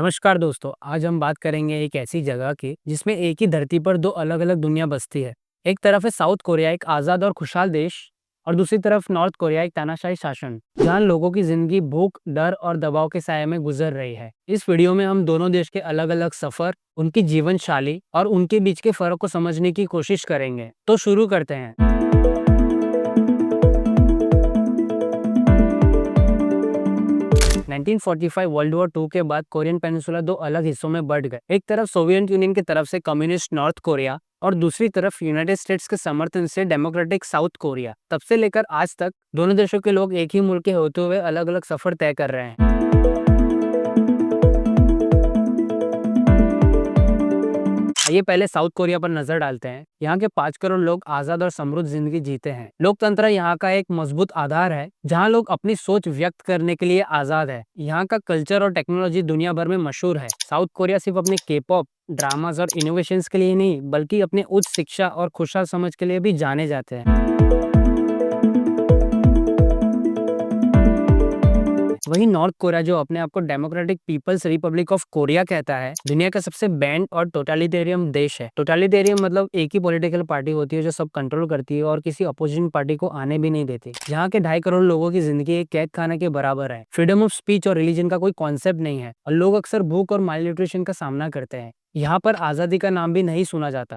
नमस्कार दोस्तों, आज हम बात करेंगे एक ऐसी जगह की जिसमें एक ही धरती पर दो अलग-अलग दुनिया बसती है। एक तरफ है साउथ कोरिया, एक आज़ाद और खुशहाल देश, और दूसरी तरफ नॉर्थ कोरिया, एक तानाशाही शासन, जहां लोगों की जिंदगी भूख, डर और दबाव के साये में गुजर रही है। इस वीडियो में हम दोनों देश के अलग-अलग सफर, उनकी जीवन शैली और उनके बीच के फर्क को समझने की कोशिश करेंगे। तो शुरू करते हैं। 1945 वर्ल्ड वॉर 2 के बाद कोरियन पेनिनसुला दो अलग हिस्सों में बंट गए। एक तरफ सोवियत यूनियन की तरफ से कम्युनिस्ट नॉर्थ कोरिया और दूसरी तरफ यूनाइटेड स्टेट्स के समर्थन से डेमोक्रेटिक साउथ कोरिया। तब से लेकर आज तक दोनों देशों के लोग एक ही मुल्क के होते हुए अलग अलग सफर तय कर रहे हैं। आइए पहले साउथ कोरिया पर नजर डालते हैं। यहाँ के 5 करोड़ लोग आजाद और समृद्ध जिंदगी जीते हैं। लोकतंत्र यहाँ का एक मजबूत आधार है, जहाँ लोग अपनी सोच व्यक्त करने के लिए आजाद है। यहाँ का कल्चर और टेक्नोलॉजी दुनिया भर में मशहूर है। साउथ कोरिया सिर्फ अपने के-पॉप ड्रामास और इनोवेशंस के लिए नहीं, बल्कि अपने उच्च शिक्षा और खुशहाल समझ के लिए भी जाने जाते हैं। वहीं नॉर्थ कोरिया, जो अपने आप को democratic people's republic of Korea कहता है, दुनिया का सबसे बैंड और टोटलिटेरियन देश है। टोटलिटेरियन मतलब एक ही पॉलिटिकल पार्टी होती है जो सब कंट्रोल करती है और किसी अपोजिशन पार्टी को आने भी नहीं देती। यहाँ के 2.5 करोड़ लोगों की जिंदगी एक कैद खाने के बराबर है। फ्रीडम ऑफ स्पीच और रिलीजन का कोई कॉन्सेप्ट नहीं है और लोग अक्सर भूख और माल न्यूट्रिशन का सामना करते हैं। यहाँ पर आजादी का नाम भी नहीं सुना जाता।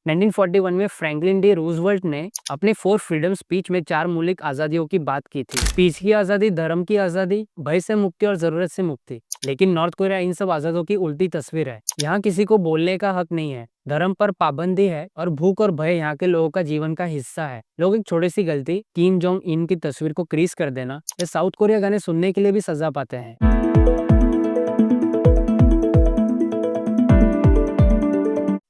1941 में फ्रैंकलिन डी रूजवेल्ट ने अपने 4 फ्रीडम स्पीच में 4 मौलिक आजादियों की बात की थी। स्पीच की आजादी, धर्म की आजादी, भय से मुक्ति और जरूरत से मुक्ति। लेकिन नॉर्थ कोरिया इन सब आजादों की उल्टी तस्वीर है। यहाँ किसी को बोलने का हक नहीं है, धर्म पर पाबंदी है और भूख और भय यहाँ के लोगों का जीवन का हिस्सा है। लोग एक छोटी सी गलती, किम जोंग इन की तस्वीर को क्रीज कर देना या साउथ कोरिया गाने सुनने के लिए भी सजा पाते हैं।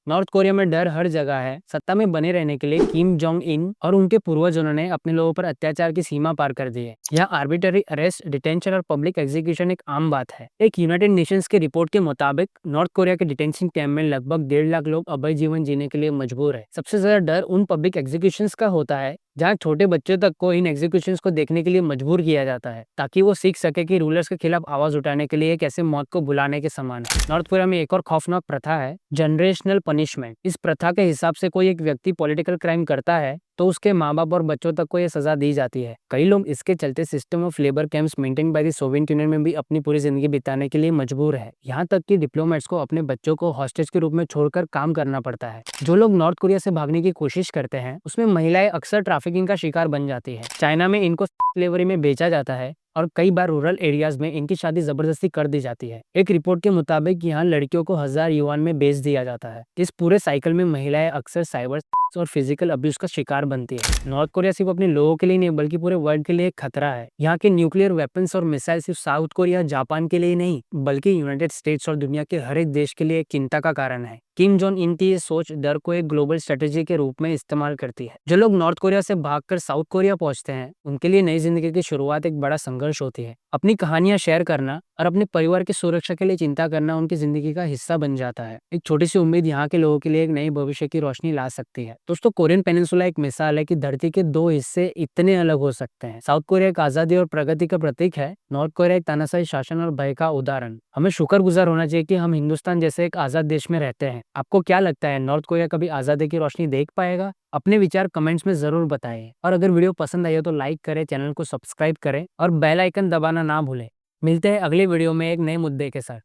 नॉर्थ कोरिया में डर हर जगह है। सत्ता में बने रहने के लिए किम जोंग इन और उनके पूर्वजों ने अपने लोगों पर अत्याचार की सीमा पार कर दी है। यहाँ आर्बिट्ररी अरेस्ट, डिटेंशन और पब्लिक एग्जीक्यूशन एक आम बात है। एक यूनाइटेड नेशंस की रिपोर्ट के मुताबिक नॉर्थ कोरिया के डिटेंशन कैंप में लगभग 1.5 लाख लोग अभय जीवन जीने के लिए मजबूर है। सबसे ज्यादा डर उन पब्लिक एग्जीक्यूशन का होता है जहाँ छोटे बच्चों तक को इन एग्जीक्यूशंस को देखने के लिए मजबूर किया जाता है, ताकि वो सीख सके कि रूलर्स के खिलाफ आवाज उठाने के लिए कैसे मौत को बुलाने के समान है। नॉर्थ कोरिया में एक और खौफनाक प्रथा है, जनरेशनल पनिशमेंट। इस प्रथा के हिसाब से कोई एक व्यक्ति पॉलिटिकल क्राइम करता है तो उसके माँ बाप और बच्चों तक को यह सजा दी जाती है। कई लोग इसके चलते system of labour camps maintain by the Soviet union में भी अपनी पूरी जिंदगी बिताने के लिए मजबूर है। यहाँ तक कि डिप्लोमेट्स को अपने बच्चों को हॉस्टेज के रूप में छोड़कर काम करना पड़ता है। जो लोग नॉर्थ कोरिया से भागने की कोशिश करते हैं, उसमें महिलाएं अक्सर ट्रैफिकिंग का शिकार बन जाती है। चाइना में इनको स्लेवरी में बेचा जाता है और कई बार रूरल एरियाज में इनकी शादी जबरदस्ती कर दी जाती है। एक रिपोर्ट के मुताबिक यहाँ लड़कियों को 1000 युआन में बेच दिया जाता है। इस पूरे साइकिल में महिलाएं अक्सर साइबर और फिजिकल अब्यूज का शिकार बनती है। नॉर्थ कोरिया सिर्फ अपने लोगों के लिए नहीं, बल्कि पूरे वर्ल्ड के लिए एक खतरा है। यहाँ के न्यूक्लियर वेपन्स और मिसाइल सिर्फ साउथ कोरिया, जापान के लिए नहीं, बल्कि यूनाइटेड स्टेट्स और दुनिया के हर एक देश के लिए एक चिंता का कारण है। किम जोंग इन की ये सोच डर को एक ग्लोबल स्ट्रेटेजी के रूप में इस्तेमाल करती है। जो लोग नॉर्थ कोरिया से भागकर साउथ कोरिया पहुंचते हैं, उनके लिए नई जिंदगी की शुरुआत एक बड़ा संघर्ष होती है। अपनी कहानियां शेयर करना और अपने परिवार की सुरक्षा के लिए चिंता करना उनकी जिंदगी का हिस्सा बन जाता है। एक छोटी सी उम्मीद यहाँ के लोगों के लिए एक नई भविष्य की रोशनी ला सकती है। दोस्तों, कोरियन पेनिनसुला एक मिसाल है कि धरती के दो हिस्से इतने अलग हो सकते हैं। साउथ कोरिया एक आजादी और प्रगति का प्रतीक है, नॉर्थ कोरिया एक तानाशाही शासन और भय का उदाहरण। हमें शुक्रगुजार होना चाहिए कि हम हिंदुस्तान जैसे एक आजाद देश में रहते हैं। आपको क्या लगता है, नॉर्थ कोरिया कभी आजादी की रोशनी देख पाएगा? अपने विचार कमेंट्स में जरूर बताएं और अगर वीडियो पसंद आई हो तो लाइक करें, चैनल को सब्सक्राइब करें और बेल आइकन दबाना ना भूलें। मिलते हैं अगले वीडियो में एक नए मुद्दे के साथ।